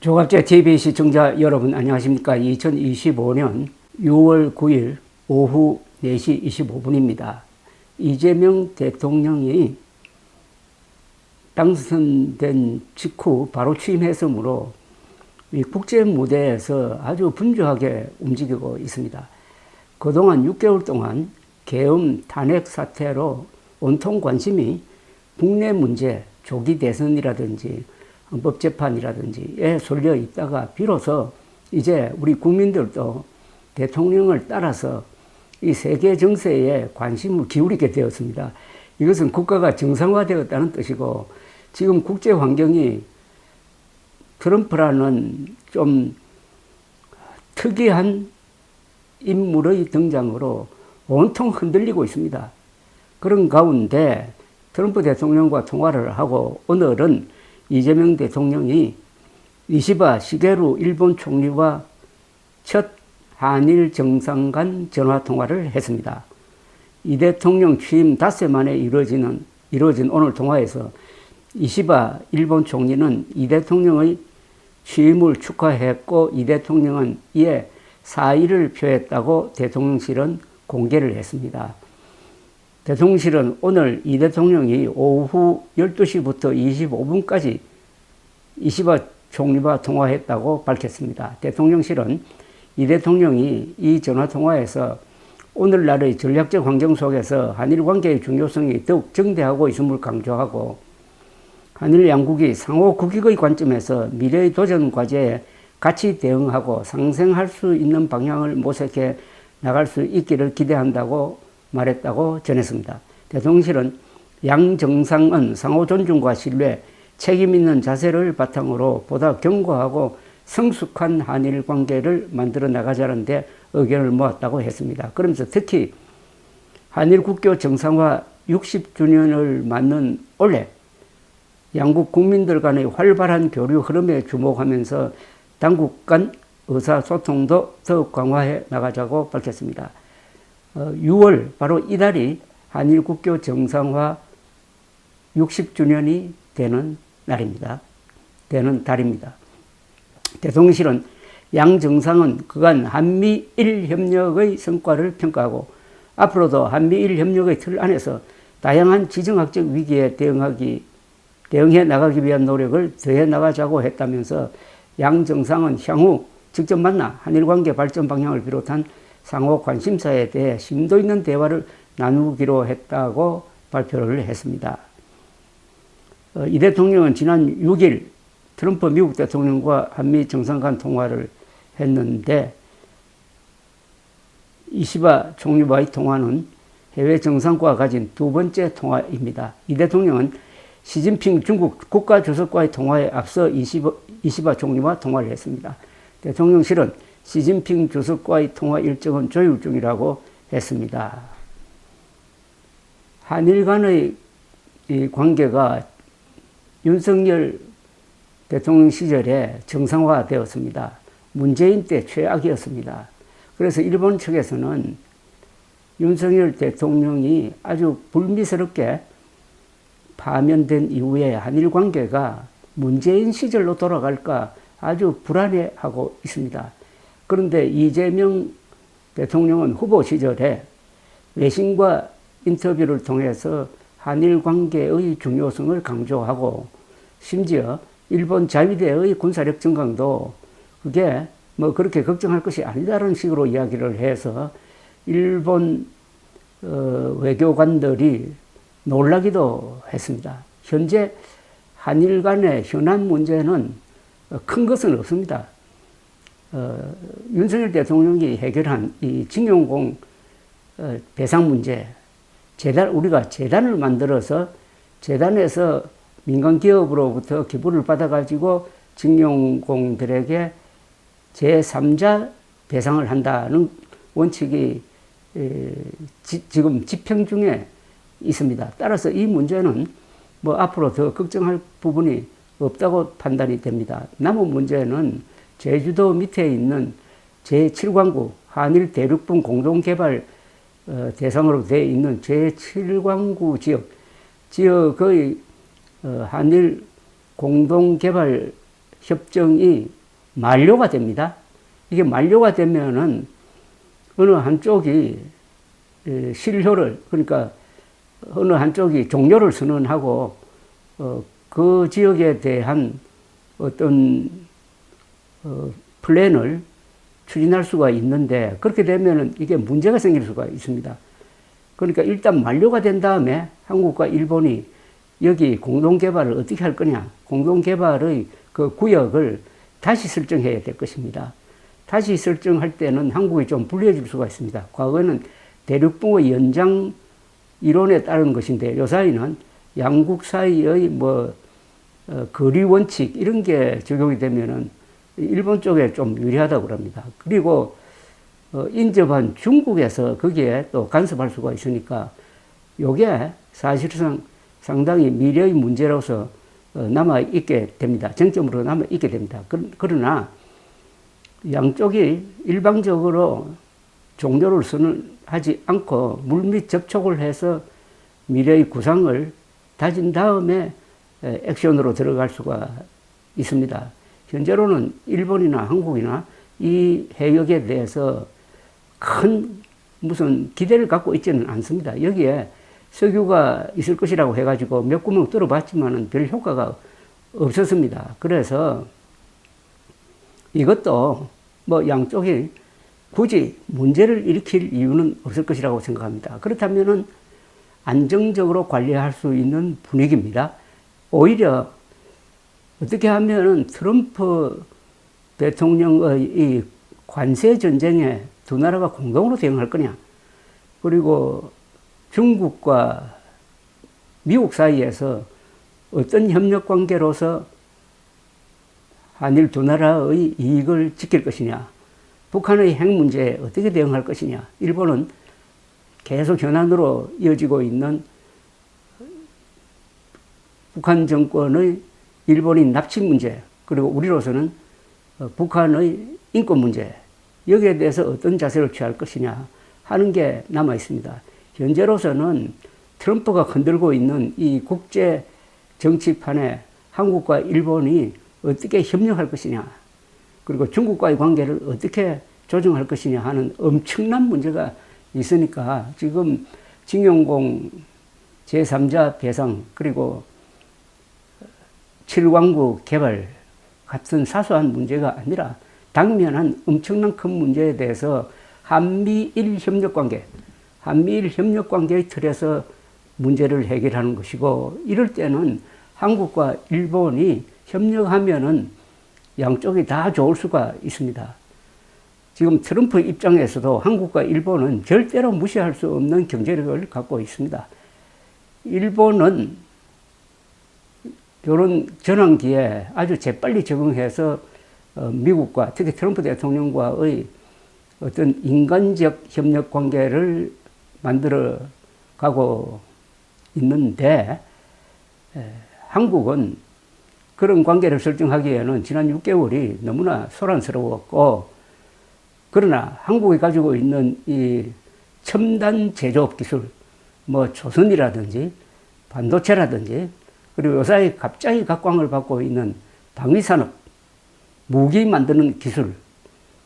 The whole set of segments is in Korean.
조갑제 TV 시청자 여러분 안녕하십니까. 2025년 6월 9일 오후 4시 25분입니다. 이재명 대통령이 당선된 직후 바로 취임했으므로 이 국제 무대에서 아주 분주하게 움직이고 있습니다. 그동안 6개월 동안 계엄 탄핵 사태로 온통 관심이 국내 문제, 조기 대선이라든지 헌법재판이라든지에 쏠려 있다가 비로소 이제 우리 국민들도 대통령을 따라서 이 세계 정세에 관심을 기울이게 되었습니다. 이것은 국가가 정상화되었다는 뜻이고, 지금 국제 환경이 트럼프라는 좀 특이한 인물의 등장으로 온통 흔들리고 있습니다. 그런 가운데 트럼프 대통령과 통화를 하고 오늘은 이재명 대통령이 이시바 시게루 일본 총리와 첫 한일 정상 간 전화 통화를 했습니다. 이 대통령 취임 닷새 만에 이루어진 오늘 통화에서 이시바 일본 총리는 이 대통령의 취임을 축하했고, 이 대통령은 이에 사의를 표했다고 대통령실은 공개를 했습니다. 대통령실은 오늘 이 대통령이 오후 12시부터 25분까지 이시바 총리와 통화했다고 밝혔습니다. 대통령실은 이 대통령이 이 전화통화에서 오늘날의 전략적 환경 속에서 한일 관계의 중요성이 더욱 증대하고 있음을 강조하고, 한일 양국이 상호 국익의 관점에서 미래의 도전 과제에 같이 대응하고 상생할 수 있는 방향을 모색해 나갈 수 있기를 기대한다고 말했다고 전했습니다. 대통령실은 양 정상은 상호 존중과 신뢰, 책임 있는 자세를 바탕으로 보다 견고하고 성숙한 한일 관계를 만들어 나가자는 데 의견을 모았다고 했습니다. 그러면서 특히 한일 국교 정상화 60주년을 맞는 올해 양국 국민들 간의 활발한 교류 흐름에 주목하면서 당국 간 의사소통도 더욱 강화해 나가자고 밝혔습니다. 6월 바로 이달이 한일 국교 정상화 60주년이 되는 날입니다. 되는 달입니다. 대통령실은 양 정상은 그간 한미일 협력의 성과를 평가하고 앞으로도 한미일 협력의 틀 안에서 다양한 지정학적 위기에 대응해 나가기 위한 노력을 더해 나가자고 했다면서 양 정상은 향후 직접 만나 한일관계 발전 방향을 비롯한 상호 관심사에 대해 심도 있는 대화를 나누기로 했다고 발표를 했습니다. 이 대통령은 지난 6일 트럼프 미국 대통령과 한미 정상 간 통화를 했는데, 이시바 총리와의 통화는 해외 정상과 가진 두 번째 통화입니다. 이 대통령은 시진핑 중국 국가주석과의 통화에 앞서 이시바 총리와 통화를 했습니다. 대통령실은 시진핑 주석과의 통화 일정은 조율 중이라고 했습니다. 한일 간의 이 관계가 윤석열 대통령 시절에 정상화되었습니다. 문재인 때 최악이었습니다. 그래서 일본 측에서는 윤석열 대통령이 아주 불미스럽게 파면된 이후에 한일 관계가 문재인 시절로 돌아갈까 아주 불안해하고 있습니다. 그런데 이재명 대통령은 후보 시절에 외신과 인터뷰를 통해서 한일 관계의 중요성을 강조하고, 심지어 일본 자위대의 군사력 증강도 그게 뭐 그렇게 걱정할 것이 아니다라는 식으로 이야기를 해서 일본 외교관들이 놀라기도 했습니다. 현재 한일 간의 현안 문제는 큰 것은 없습니다. 윤석열 대통령이 해결한 이 징용공 배상 문제, 우리가 재단을 만들어서 재단에서 민간 기업으로부터 기부를 받아가지고 징용공들에게 제3자 배상을 한다는 원칙이 지금 집행 중에 있습니다. 따라서 이 문제는 뭐 앞으로 더 걱정할 부분이 없다고 판단이 됩니다. 남은 문제는 제주도 밑에 있는 제7광구 한일 대륙분 공동개발 대상으로 되어 있는 제7광구 지역의 한일 공동개발 협정이 만료가 됩니다. 이게 만료가 되면은 어느 한쪽이 실효를, 그러니까 어느 한쪽이 종료를 선언하고 그 지역에 대한 어떤 플랜을 추진할 수가 있는데, 그렇게 되면은 이게 문제가 생길 수가 있습니다. 그러니까 일단 만료가 된 다음에 한국과 일본이 여기 공동개발을 어떻게 할 거냐, 공동개발의 그 구역을 다시 설정해야 될 것입니다. 다시 설정할 때는 한국이 좀 불리해질 수가 있습니다. 과거에는 대륙붕어 연장 이론에 따른 것인데, 요사이는 양국 사이의 거리 원칙 이런 게 적용이 되면은 일본 쪽에 좀 유리하다고 합니다. 그리고 인접한 중국에서 거기에 또 간섭할 수가 있으니까 요게 사실상 상당히 미래의 문제로서 남아있게 됩니다. 쟁점으로 남아있게 됩니다. 그러나 양쪽이 일방적으로 종료를 선언하지 않고 물밑 접촉을 해서 미래의 구상을 다진 다음에 액션으로 들어갈 수가 있습니다. 현재로는 일본이나 한국이나 이 해역에 대해서 큰 무슨 기대를 갖고 있지는 않습니다. 여기에 석유가 있을 것이라고 해가지고 몇 구멍 뚫어봤지만은 별 효과가 없었습니다. 그래서 이것도 양쪽이 굳이 문제를 일으킬 이유는 없을 것이라고 생각합니다. 그렇다면은 안정적으로 관리할 수 있는 분위기입니다. 오히려 어떻게 하면은 트럼프 대통령의 이 관세 전쟁에 두 나라가 공동으로 대응할 거냐, 그리고 중국과 미국 사이에서 어떤 협력 관계로서 한일 두 나라의 이익을 지킬 것이냐, 북한의 핵 문제에 어떻게 대응할 것이냐, 일본은 계속 현안으로 이어지고 있는 북한 정권의 일본인 납치 문제, 그리고 우리로서는 북한의 인권 문제, 여기에 대해서 어떤 자세를 취할 것이냐 하는 게 남아 있습니다. 현재로서는 트럼프가 흔들고 있는 이 국제 정치판에 한국과 일본이 어떻게 협력할 것이냐, 그리고 중국과의 관계를 어떻게 조정할 것이냐 하는 엄청난 문제가 있으니까 지금 징용공 제3자 배상, 그리고 7광구 개발 같은 사소한 문제가 아니라 당면한 엄청난 큰 문제에 대해서 한미일 협력관계의 틀에서 문제를 해결하는 것이고, 이럴 때는 한국과 일본이 협력하면은 양쪽이 다 좋을 수가 있습니다. 지금 트럼프 입장에서도 한국과 일본은 절대로 무시할 수 없는 경제력을 갖고 있습니다. 일본은 이런 전환기에 아주 재빨리 적응해서 미국과 특히 트럼프 대통령과의 어떤 인간적 협력 관계를 만들어 가고 있는데, 한국은 그런 관계를 설정하기에는 지난 6개월이 너무나 소란스러웠고, 그러나 한국이 가지고 있는 이 첨단 제조업 기술, 조선이라든지 반도체라든지, 그리고 요사이 갑자기 각광을 받고 있는 방위산업, 무기 만드는 기술,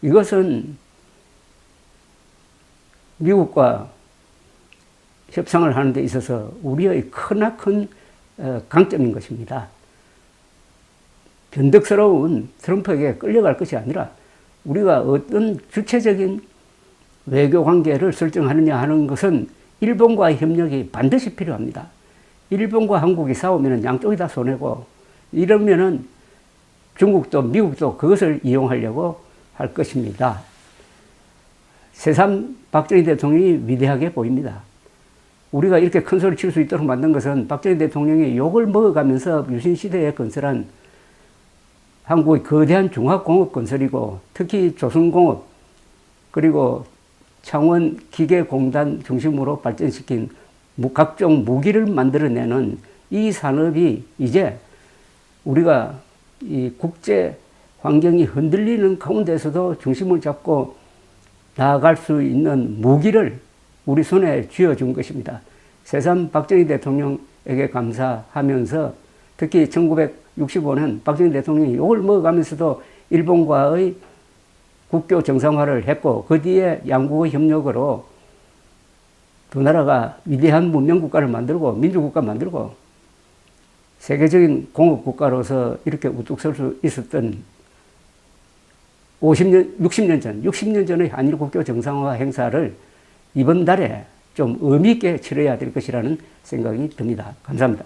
이것은 미국과 협상을 하는 데 있어서 우리의 크나큰 강점인 것입니다. 변덕스러운 트럼프에게 끌려갈 것이 아니라 우리가 어떤 주체적인 외교 관계를 설정하느냐 하는 것은 일본과의 협력이 반드시 필요합니다. 일본과 한국이 싸우면 양쪽이 다 손해고, 이러면은 중국도 미국도 그것을 이용하려고 할 것입니다. 새삼 박정희 대통령이 위대하게 보입니다. 우리가 이렇게 큰 소리 칠 수 있도록 만든 것은 박정희 대통령이 욕을 먹어가면서 유신시대에 건설한 한국의 거대한 종합공업 건설이고, 특히 조선공업, 그리고 창원기계공단 중심으로 발전시킨 각종 무기를 만들어내는 이 산업이 이제 우리가 이 국제 환경이 흔들리는 가운데서도 중심을 잡고 나아갈 수 있는 무기를 우리 손에 쥐어준 것입니다. 새삼 박정희 대통령에게 감사하면서 특히 65년 박정희 대통령이 욕을 먹어가면서도 일본과의 국교 정상화를 했고, 그 뒤에 양국의 협력으로 두 나라가 위대한 문명국가를 만들고 민주국가 만들고 세계적인 공업국가로서 이렇게 우뚝 설 수 있었던 60년 전의 한일 국교 정상화 행사를 이번 달에 좀 의미 있게 치러야 될 것이라는 생각이 듭니다. 감사합니다.